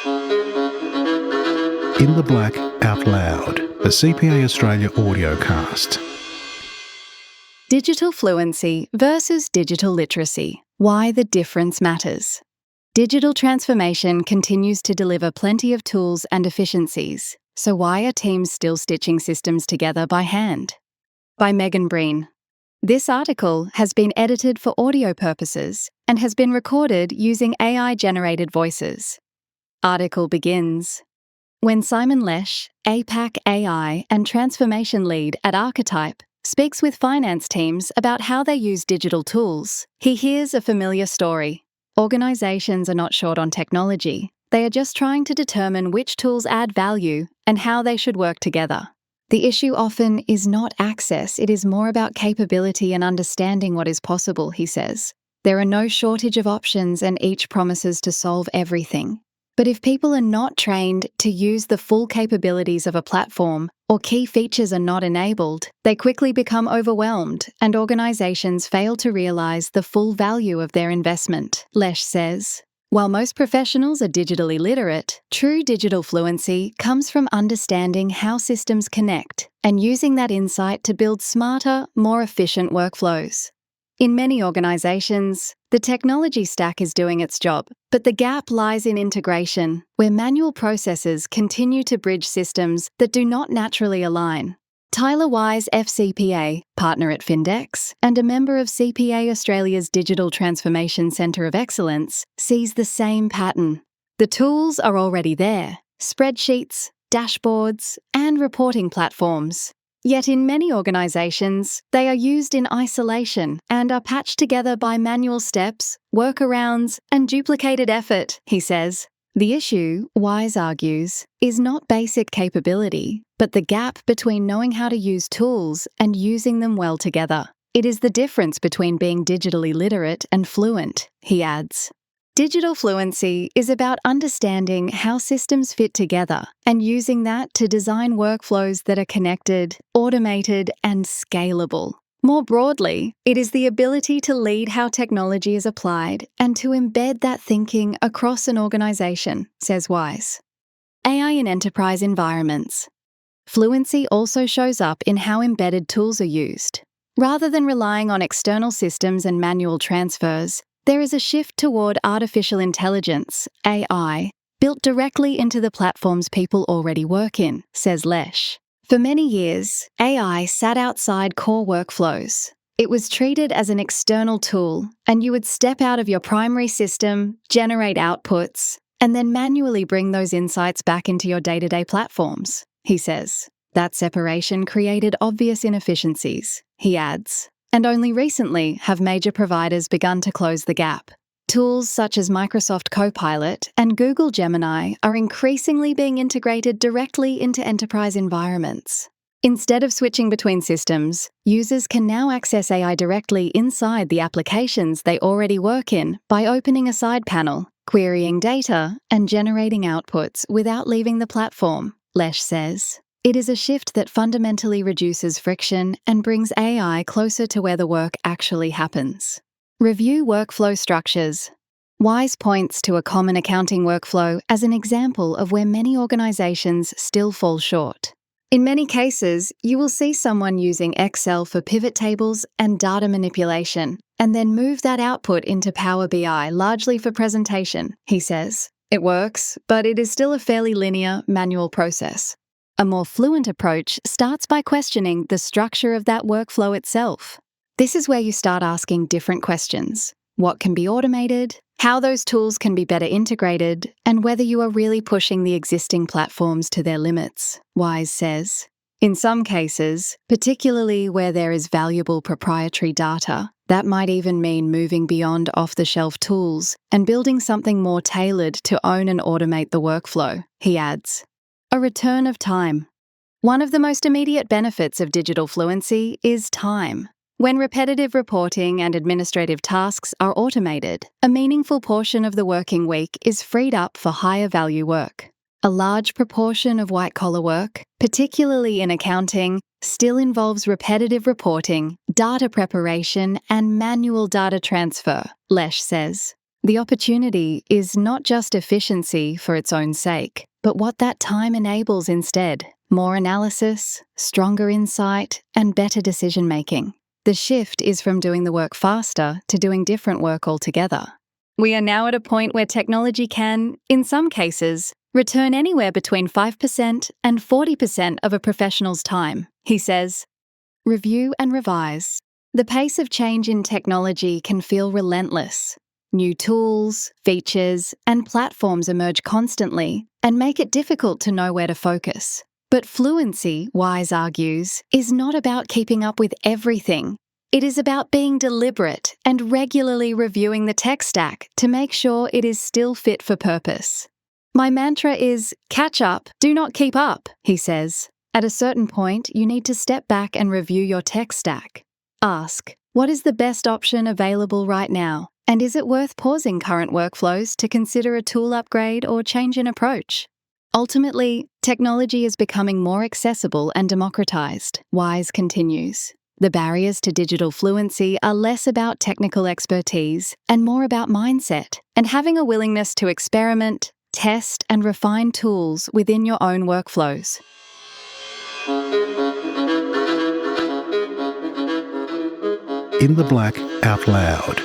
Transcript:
In the Black Out Loud, a CPA Australia audiocast. Digital fluency versus digital literacy. Why the difference matters. Digital transformation continues to deliver plenty of tools and efficiencies. So why are teams still stitching systems together by hand? By Megan Breen. This article has been edited for audio purposes and has been recorded using AI-generated voices. Article begins. When Simon Lesh, APAC AI and Transformation Lead at Archetype, speaks with finance teams about how they use digital tools, he hears a familiar story. Organisations are not short on technology. They are just trying to determine which tools add value and how they should work together. The issue often is not access, it is more about capability and understanding what is possible, he says. There are no shortage of options and each promises to solve everything. But if people are not trained to use the full capabilities of a platform or key features are not enabled, they quickly become overwhelmed and organisations fail to realise the full value of their investment, Lesh says. While most professionals are digitally literate, true digital fluency comes from understanding how systems connect and using that insight to build smarter, more efficient workflows. In many organisations, the technology stack is doing its job, but the gap lies in integration, where manual processes continue to bridge systems that do not naturally align. Tyler Wise, FCPA, partner at Findex, and a member of CPA Australia's Digital Transformation Centre of Excellence, sees the same pattern. The tools are already there: spreadsheets, dashboards, and reporting platforms. Yet in many organisations, they are used in isolation and are patched together by manual steps, workarounds, and duplicated effort, he says. The issue, Wise argues, is not basic capability, but the gap between knowing how to use tools and using them well together. It is the difference between being digitally literate and fluent, he adds. Digital fluency is about understanding how systems fit together and using that to design workflows that are connected, automated, and scalable. More broadly, it is the ability to lead how technology is applied and to embed that thinking across an organisation, says Wise. AI in enterprise environments. Fluency also shows up in how embedded tools are used. Rather than relying on external systems and manual transfers, there is a shift toward artificial intelligence, AI, built directly into the platforms people already work in, says Lesh. For many years, AI sat outside core workflows. It was treated as an external tool, and you would step out of your primary system, generate outputs, and then manually bring those insights back into your day-to-day platforms, he says. That separation created obvious inefficiencies, he adds. And only recently have major providers begun to close the gap. Tools such as Microsoft Copilot and Google Gemini are increasingly being integrated directly into enterprise environments. Instead of switching between systems, users can now access AI directly inside the applications they already work in by opening a side panel, querying data, and generating outputs without leaving the platform, Lesh says. It is a shift that fundamentally reduces friction and brings AI closer to where the work actually happens. Review workflow structures. Wise points to a common accounting workflow as an example of where many organisations still fall short. In many cases, you will see someone using Excel for pivot tables and data manipulation, and then move that output into Power BI largely for presentation, he says. It works, but it is still a fairly linear, manual process. A more fluent approach starts by questioning the structure of that workflow itself. This is where you start asking different questions. What can be automated, how those tools can be better integrated, and whether you are really pushing the existing platforms to their limits, Wise says. In some cases, particularly where there is valuable proprietary data, that might even mean moving beyond off-the-shelf tools and building something more tailored to own and automate the workflow, he adds. A return of time. One of the most immediate benefits of digital fluency is time. When repetitive reporting and administrative tasks are automated, a meaningful portion of the working week is freed up for higher value work. A large proportion of white-collar work, particularly in accounting, still involves repetitive reporting, data preparation, and manual data transfer, Lesh says. The opportunity is not just efficiency for its own sake, but what that time enables instead: more analysis, stronger insight, and better decision-making. The shift is from doing the work faster to doing different work altogether. We are now at a point where technology can, in some cases, return anywhere between 5% and 40% of a professional's time, he says. Review and revise. The pace of change in technology can feel relentless. New tools, features, and platforms emerge constantly and make it difficult to know where to focus. But fluency, Wise argues, is not about keeping up with everything. It is about being deliberate and regularly reviewing the tech stack to make sure it is still fit for purpose. My mantra is, catch up, do not keep up, he says. At a certain point, you need to step back and review your tech stack. Ask, what is the best option available right now? And is it worth pausing current workflows to consider a tool upgrade or change in approach? Ultimately, technology is becoming more accessible and democratized, Wise continues. The barriers to digital fluency are less about technical expertise and more about mindset and having a willingness to experiment, test, and refine tools within your own workflows. In the Black Out Loud.